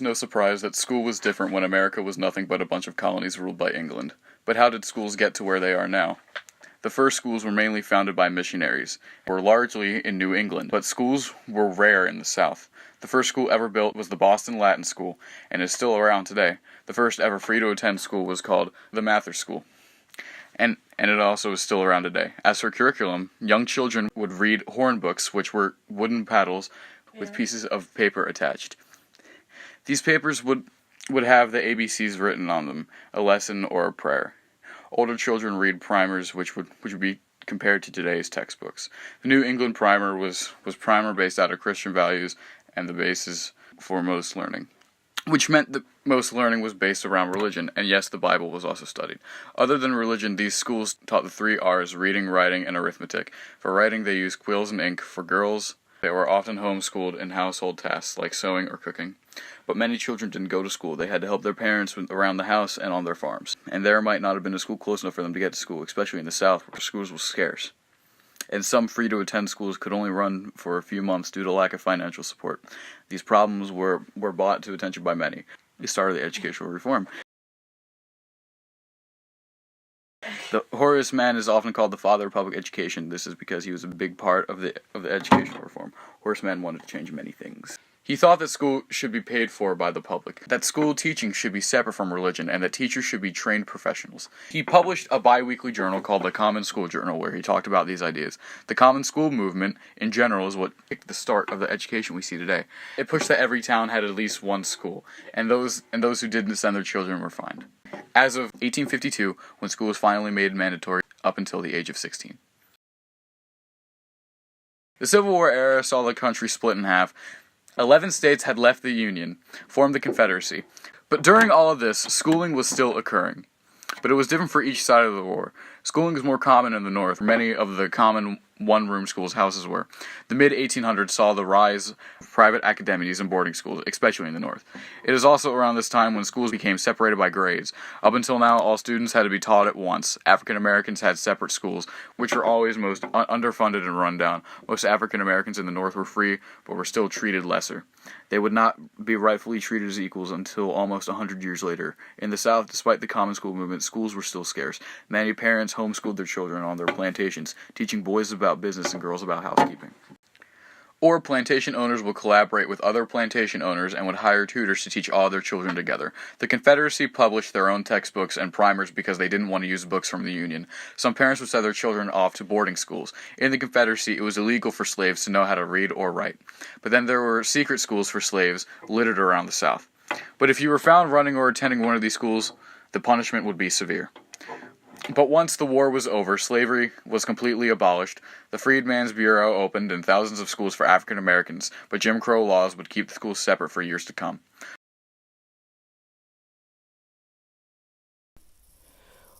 no surprise that school was different when America was nothing but a bunch of colonies ruled by England. But how did schools get to where they are now? The first schools were mainly founded by missionaries, were largely in New England, but schools were rare in the South. The first school ever built was the Boston Latin School, and is still around today. The first ever free-to-attend school was called the Mather School, and it also is still around today. As for curriculum, young children would read horn books, which were wooden paddles with pieces of paper attached. These papers would have the ABCs written on them, a lesson or a prayer. Older children read primers, which would be compared to today's textbooks. The New England primer was primer based out of Christian values and the basis for most learning, which meant that most learning was based around religion, and yes, the Bible was also studied. Other than religion, these schools taught the 3 R's, reading, writing, and arithmetic. For writing, they used quills and ink. For girls, they were often homeschooled in household tasks like sewing or cooking. But many children didn't go to school. They had to help their parents around the house and on their farms. And there might not have been a school close enough for them to get to school, especially in the South where schools were scarce. And some free-to-attend schools could only run for a few months due to lack of financial support. These problems were brought to attention by many. The start of the educational reform. Horace Mann is often called the father of public education. This is because he was a big part of the educational reform. Horace Mann wanted to change many things. He thought that school should be paid for by the public, that school teaching should be separate from religion, and that teachers should be trained professionals. He published a bi-weekly journal called the Common School Journal, where he talked about these ideas. The Common School movement, in general, is what kicked the start of the education we see today. It pushed that every town had at least one school, and those who didn't send their children were fined. As of 1852, when school was finally made mandatory up until the age of 16. The Civil War era saw the country split in half. 11 states had left the Union, formed the Confederacy. But during all of this, schooling was still occurring. But it was different for each side of the war. Schooling was more common in the North. Many of the common one-room schools houses were. The mid-1800s saw the rise of private academies and boarding schools, especially in the North. It is also around this time when schools became separated by grades. Up until now, all students had to be taught at once. African Americans had separate schools, which were always most underfunded and run down. Most African Americans in the North were free, but were still treated lesser. They would not be rightfully treated as equals until almost 100 years later. In the South, despite the common school movement, schools were still scarce. Many parents homeschooled their children on their plantations, teaching boys about business and girls about housekeeping. Or plantation owners would collaborate with other plantation owners and would hire tutors to teach all their children together. The Confederacy published their own textbooks and primers because they didn't want to use books from the Union. Some parents would send their children off to boarding schools. In the Confederacy, it was illegal for slaves to know how to read or write. But then there were secret schools for slaves littered around the South. But if you were found running or attending one of these schools, the punishment would be severe. But once the war was over, slavery was completely abolished. The Freedmen's Bureau opened and thousands of schools for African Americans, but Jim Crow laws would keep the schools separate for years to come.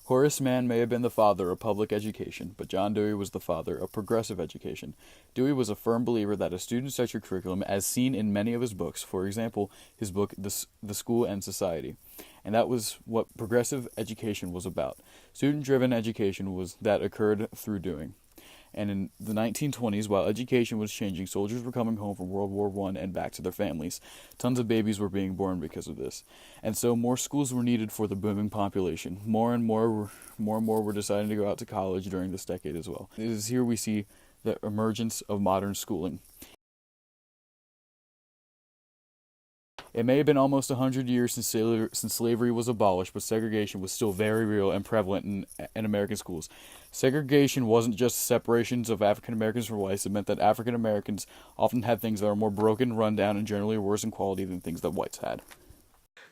Horace Mann may have been the father of public education, but John Dewey was the father of progressive education. Dewey was a firm believer that a student-centered curriculum, as seen in many of his books, for example, his book The School and Society, and that was what progressive education was about. Student-driven education was that occurred through doing. And in the 1920s, while education was changing, soldiers were coming home from World War I and back to their families. Tons of babies were being born because of this. And so more schools were needed for the booming population. More and more were deciding to go out to college during this decade as well. It is here we see the emergence of modern schooling. It may have been almost 100 years since slavery was abolished, but segregation was still very real and prevalent in American schools. Segregation wasn't just separations of African Americans from whites. It meant that African Americans often had things that are more broken, run down, and generally worse in quality than things that whites had.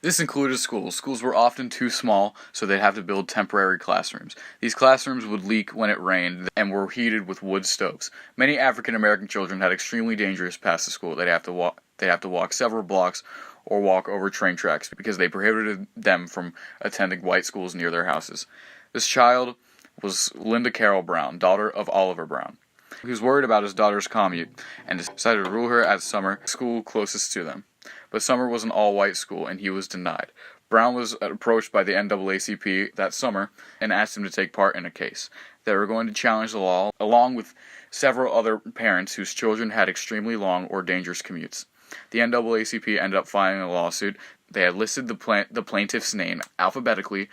This included schools. Schools were often too small, so they'd have to build temporary classrooms. These classrooms would leak when it rained and were heated with wood stoves. Many African American children had extremely dangerous paths to school. They'd have to walk several blocks or walk over train tracks because they prohibited them from attending white schools near their houses. This child was Linda Carroll Brown, daughter of Oliver Brown. He was worried about his daughter's commute and decided to rule her at Summer, school closest to them. But Summer was an all-white school, and he was denied. Brown was approached by the NAACP that summer and asked him to take part in a case. They were going to challenge the law, along with several other parents whose children had extremely long or dangerous commutes. The NAACP ended up filing a lawsuit. They had listed the plaintiff's name alphabetically,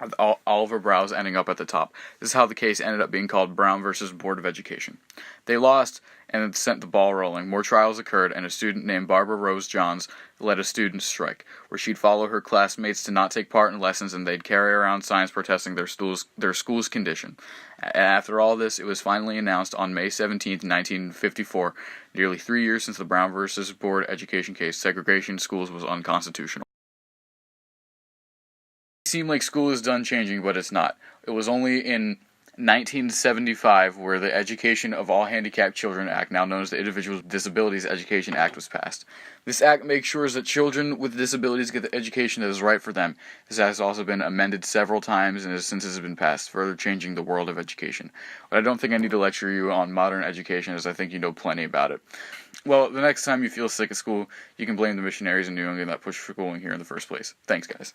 with Oliver Browse ending up at the top. This is how the case ended up being called Brown versus Board of Education. They lost and it sent the ball rolling. More trials occurred, and a student named Barbara Rose Johns led a student strike, where she'd follow her classmates to not take part in lessons, and they'd carry around signs protesting their school's condition. After all this, it was finally announced on May 17, 1954, nearly 3 years since the Brown versus Board Education case, segregation in schools was unconstitutional. It seemed like school is done changing, but it's not. It was only in 1975 where the Education of All Handicapped Children Act, now known as the Individuals with Disabilities Education Act, was passed. This act makes sure that children with disabilities get the education that is right for them. This act has also been amended several times and since it has been passed, further changing the world of education. But I don't think I need to lecture you on modern education, as I think you know plenty about it. Well, the next time you feel sick at school, you can blame the missionaries in New England that pushed for schooling here in the first place. Thanks, guys.